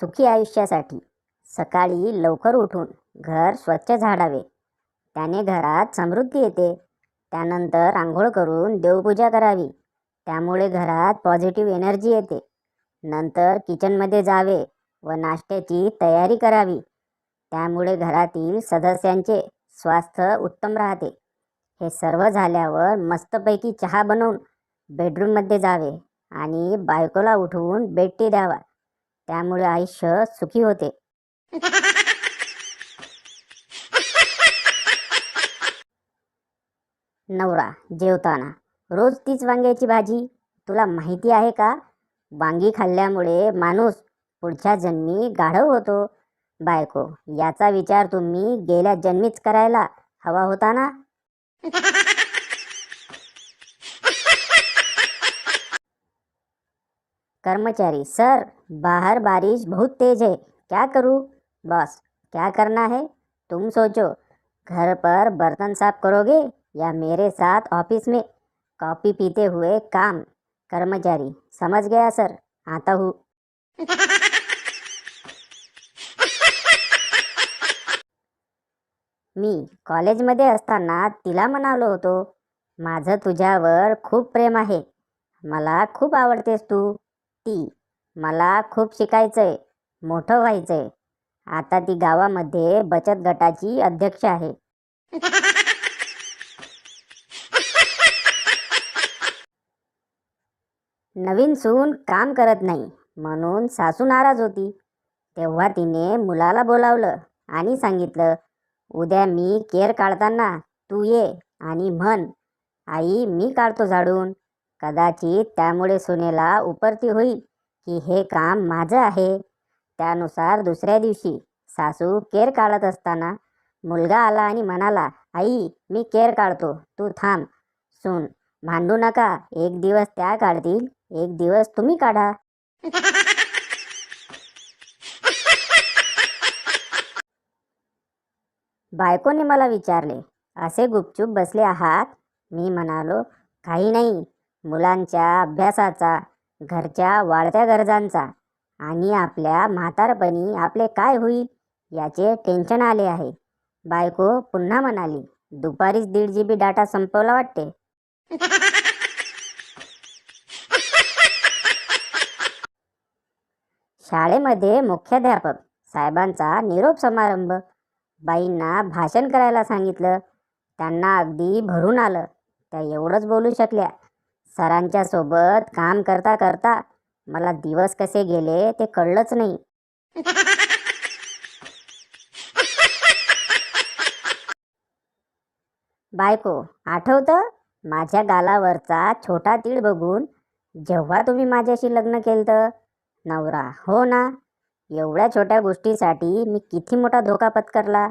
सुखी आयुष्यासाठी सकाळी लवकर उठून घर स्वच्छ झाडावे, त्याने घरात समृद्धी येते. त्यानंतर आंघोळ करून देवपूजा करावी, त्यामुळे घरात पॉझिटिव्ह एनर्जी येते. नंतर किचनमध्ये जावे व नाश्त्याची तयारी करावी, त्यामुळे घरातील सदस्यांचे स्वास्थ्य उत्तम राहते. हे सर्व झाल्यावर मस्तपैकी चहा बनवून बेडरूममध्ये जावे आणि बायकोला उठवून बेड टी द्यावा, त्यामुळे आयुष्य सुखी होते. नवरा जेवताना रोज तीच वांग्याची भाजी. तुला माहिती आहे का, वांगी खाल्ल्यामुळे माणूस पुढच्या जन्मी गाढव होतो. बायको, याचा विचार तुम्ही गेल्या जन्मीच करायला हवा होता ना. कर्मचारी, सर बाहर बारिश बहुत तेज है, क्या करूँ? बॉस, क्या करना है तुम सोचो, घर पर बर्तन साफ करोगे या मेरे साथ ऑफिस में कॉफ़ी पीते हुए काम? कर्मचारी, समझ गया सर, आता हूँ. मी कॉलेजमध्ये असताना तिला म्हणालो होतो, माझं तुझ्यावर खूप प्रेम आहे, मला खूप आवडतेस तू. ती, मला खूप शिकायचंय, मोठं व्हायचंय. आता ती गावामध्ये बचत गटाची अध्यक्ष आहे. नवीन सून काम करत नाही म्हणून सासू नाराज होती. तेव्हा तिने मुलाला बोलावलं आणि सांगितलं, उद्या मी केर काढताना तू ये आणि म्हण, आई मी काढतो झाडून. कदाचित त्यामुळे सुनेला उपरती होईल की हे काम माझं आहे. त्यानुसार दुसऱ्या दिवशी सासू केर काढत असताना मुलगा आला आणि म्हणाला, आई मी केर काढतो, तू थांब. सून, भांडू नका, एक दिवस त्या काढतील, एक दिवस तुम्ही काढा. बायकोने मला विचारले, असे गुपचूप बसले आहात? मी म्हणालो, काही नाही, मुलांच्या अभ्यासाचा, घरच्या वाढत्या गरजांचा आणि आपल्या म्हातारपणी आपले काय होईल याचे टेन्शन आले आहे. बायको पुन्हा म्हणाली, दुपारीच 1.5 GB डाटा संपवला वाटते. शाळेमध्ये मुख्याध्यापक साहेबांचा निरोप समारंभ. बाईंना भाषण करायला सांगितलं. त्यांना अगदी भरून आलं. त्या एवढंच बोलू शकल्या. सरांच्या सोबत काम करता करता मला दिवस कसे गेले ते कळलंच नाही. बायको, आठवतं माझ्या गालावरचा छोटा तीळ बघून जेव्हा तुम्ही माझ्याशी लग्न केलं? नवरा, हो ना, एवढ्या छोट्या गोष्टीसाठी मी किती मोठा धोका पत्करला.